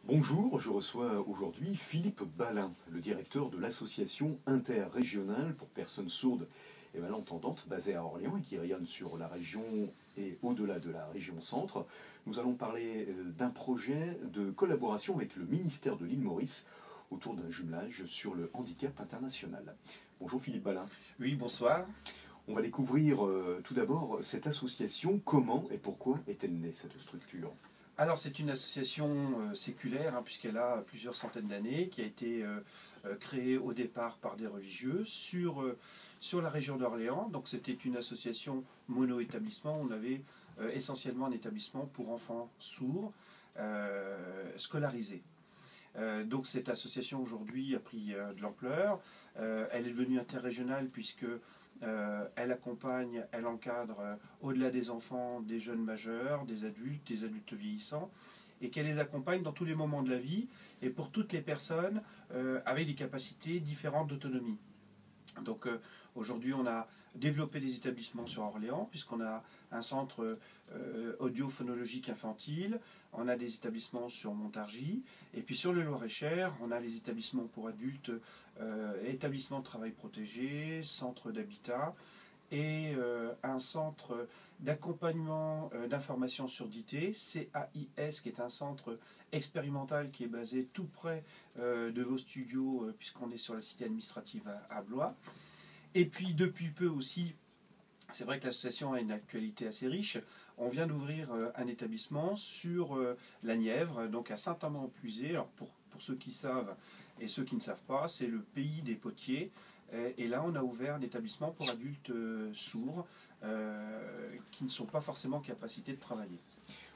Bonjour, je reçois aujourd'hui Philippe Balin, le directeur de l'association interrégionale pour personnes sourdes et malentendantes basée à Orléans et qui rayonne sur la région et au-delà de la région centre. Nous allons parler d'un projet de collaboration avec le ministère de l'île Maurice autour d'un jumelage sur le handicap international. Bonjour Philippe Balin. Oui, bonsoir. On va découvrir tout d'abord cette association. Comment et pourquoi est-elle née cette structure? Alors c'est une association séculaire, puisqu'elle a plusieurs centaines d'années, qui a été créée au départ par des religieux sur la région d'Orléans. Donc c'était une association mono-établissement. On avait essentiellement un établissement pour enfants sourds scolarisés. Donc cette association aujourd'hui a pris de l'ampleur. Elle est devenue interrégionale puisque elle accompagne, elle encadre au-delà des enfants, des jeunes majeurs, des adultes vieillissants, et qu'elle les accompagne dans tous les moments de la vie et pour toutes les personnes avec des capacités différentes d'autonomie. Donc aujourd'hui on a développé des établissements sur Orléans puisqu'on a un centre audio-phonologique infantile, on a des établissements sur Montargis et puis sur le Loir-et-Cher on a les établissements pour adultes, établissements de travail protégé, centre d'habitat et un centre d'accompagnement d'information surdité, CAIS, qui est un centre expérimental qui est basé tout près de vos studios, puisqu'on est sur la cité administrative à Blois. Et puis depuis peu aussi, c'est vrai que l'association a une actualité assez riche. On vient d'ouvrir un établissement sur la Nièvre, donc à Saint-Amand-en-Puisé. Alors pour ceux qui savent et ceux qui ne savent pas, c'est le pays des potiers. Et là, on a ouvert un établissement pour adultes sourds qui ne sont pas forcément en capacité de travailler.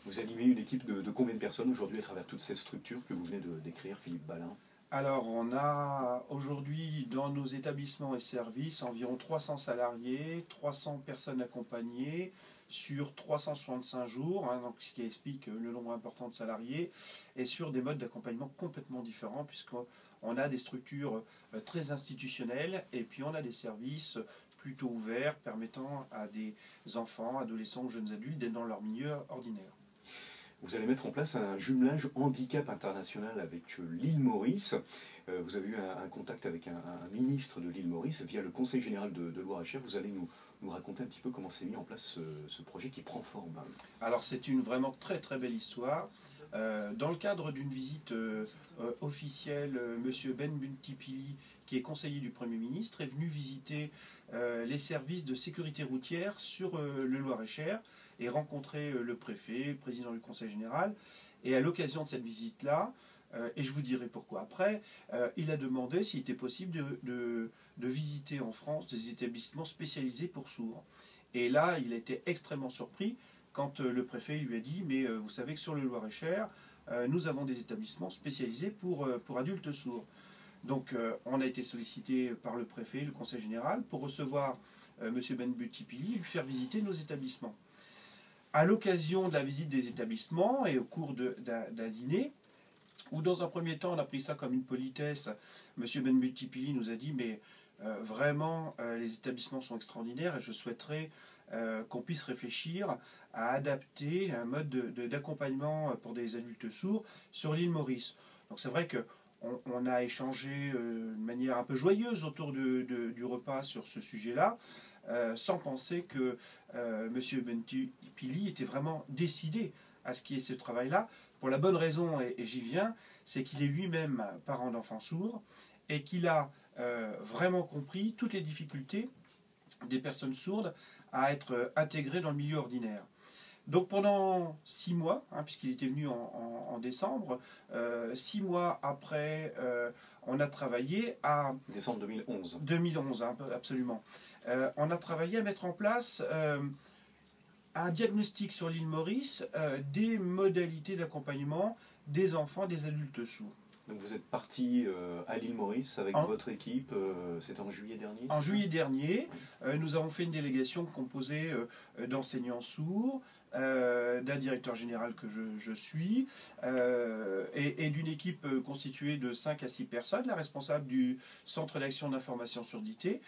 Vous animez une équipe de combien de personnes aujourd'hui à travers toutes ces structures que vous venez de décrire, Philippe Balin? Alors, on a aujourd'hui dans nos établissements et services environ 300 salariés, 300 personnes accompagnées sur 365 jours, donc ce qui explique le nombre important de salariés, et sur des modes d'accompagnement complètement différents, puisqu'on a des structures très institutionnelles, et puis on a des services plutôt ouverts, permettant à des enfants, adolescents ou jeunes adultes d'être dans leur milieu ordinaire. Vous allez mettre en place un jumelage handicap international avec l'île Maurice. Vous avez eu un contact avec un ministre de l'île Maurice via le Conseil général de Loir-et-Cher. Vous allez nous raconter un petit peu comment s'est mis en place ce projet qui prend forme. Alors c'est une vraiment très très belle histoire. Dans le cadre d'une visite officielle, M. Ben Buntipili, qui est conseiller du Premier ministre, est venu visiter les services de sécurité routière sur le Loir-et-Cher et rencontrer le préfet, le président du Conseil général. Et à l'occasion de cette visite-là, et je vous dirai pourquoi après, il a demandé s'il était possible de visiter en France des établissements spécialisés pour sourds. Et là, il a été extrêmement surpris quand le préfet lui a dit « Mais vous savez que sur le Loir-et-Cher, nous avons des établissements spécialisés pour adultes sourds. » Donc on a été sollicité par le préfet, le conseil général, pour recevoir M. Ben Buntipili et lui faire visiter nos établissements. À l'occasion de la visite des établissements et au cours d'un dîner, où dans un premier temps on a pris ça comme une politesse, M. Ben Buntipili nous a dit « Mais vraiment, les établissements sont extraordinaires et je souhaiterais qu'on puisse réfléchir à adapter un mode d'accompagnement pour des adultes sourds sur l'île Maurice. » Donc c'est vrai qu'on a échangé de manière un peu joyeuse autour du repas sur ce sujet-là, sans penser que M. Buntipili était vraiment décidé à ce qu'il y ait ce travail-là, pour la bonne raison, et j'y viens, c'est qu'il est lui-même parent d'enfants sourds, et qu'il a vraiment compris toutes les difficultés des personnes sourdes à être intégrées dans le milieu ordinaire. Donc pendant 6 mois, puisqu'il était venu en décembre, 6 mois après, on a travaillé à... Décembre 2011. 2011, absolument. On a travaillé à mettre en place un diagnostic sur l'île Maurice des modalités d'accompagnement des enfants, des adultes sourds. Donc vous êtes parti à l'île Maurice avec votre équipe, c'était en juillet dernier? En juillet dernier, nous avons fait une délégation composée d'enseignants sourds, d'un directeur général que je suis, et d'une équipe constituée de 5 à 6 personnes, la responsable du Centre d'action d'information surdité,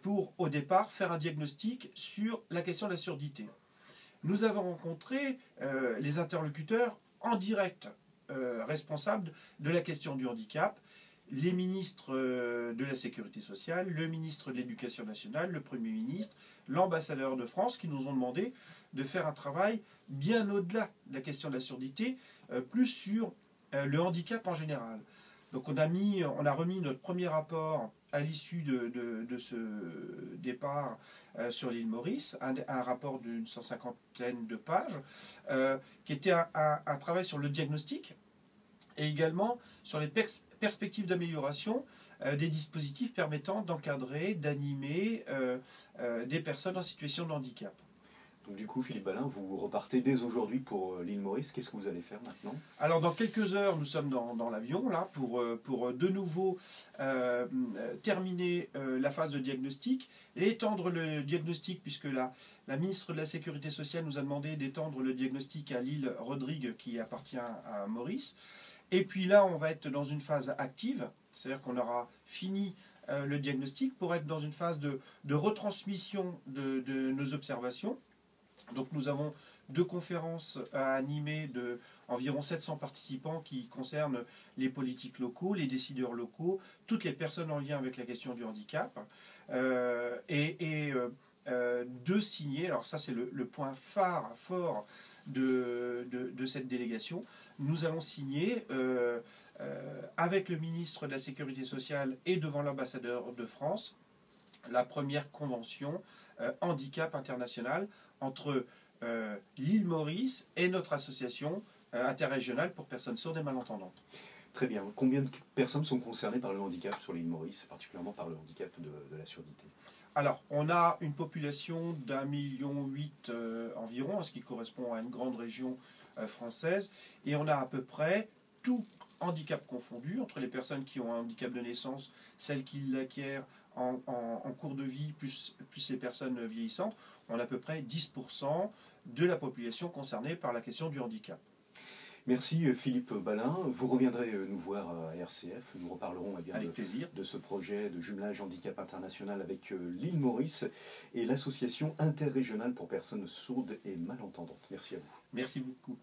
pour au départ faire un diagnostic sur la question de la surdité. Nous avons rencontré les interlocuteurs en direct responsables de la question du handicap, les ministres de la Sécurité sociale, le ministre de l'Éducation nationale, le Premier ministre, l'ambassadeur de France, qui nous ont demandé de faire un travail bien au-delà de la question de la surdité, plus sur le handicap en général. Donc on a remis notre premier rapport à l'issue de ce départ sur l'île Maurice, un rapport d'une 150aine de pages, qui était un travail sur le diagnostic et également sur les perspectives d'amélioration des dispositifs permettant d'encadrer, d'animer des personnes en situation de handicap. Donc du coup, Philippe Balin, vous repartez dès aujourd'hui pour l'île Maurice. Qu'est-ce que vous allez faire maintenant? Alors dans quelques heures, nous sommes dans l'avion là pour de nouveau terminer la phase de diagnostic et étendre le diagnostic, puisque la ministre de la Sécurité sociale nous a demandé d'étendre le diagnostic à l'île Rodrigue qui appartient à Maurice. Et puis là, on va être dans une phase active, c'est-à-dire qu'on aura fini le diagnostic pour être dans une phase de retransmission de nos observations. Donc nous avons 2 conférences à animer de environ 700 participants qui concernent les politiques locaux, les décideurs locaux, toutes les personnes en lien avec la question du handicap. De signer, alors ça c'est le point fort de cette délégation, nous allons signer avec le ministre de la Sécurité sociale et devant l'ambassadeur de France la première convention handicap internationale entre l'île Maurice et notre association interrégionale pour personnes sourdes et malentendantes. Très bien. Combien de personnes sont concernées par le handicap sur l'île Maurice, particulièrement par le handicap de la surdité? Alors, on a une population d'1,8 million environ, ce qui correspond à une grande région française, et on a à peu près tout handicap confondu, entre les personnes qui ont un handicap de naissance, celles qui l'acquièrent en cours de vie, plus les personnes vieillissantes, on a à peu près 10% de la population concernée par la question du handicap. Merci Philippe Balin. Vous reviendrez nous voir à RCF. Nous reparlerons avec plaisir de ce projet de jumelage handicap international avec l'île Maurice et l'association interrégionale pour personnes sourdes et malentendantes. Merci à vous. Merci beaucoup.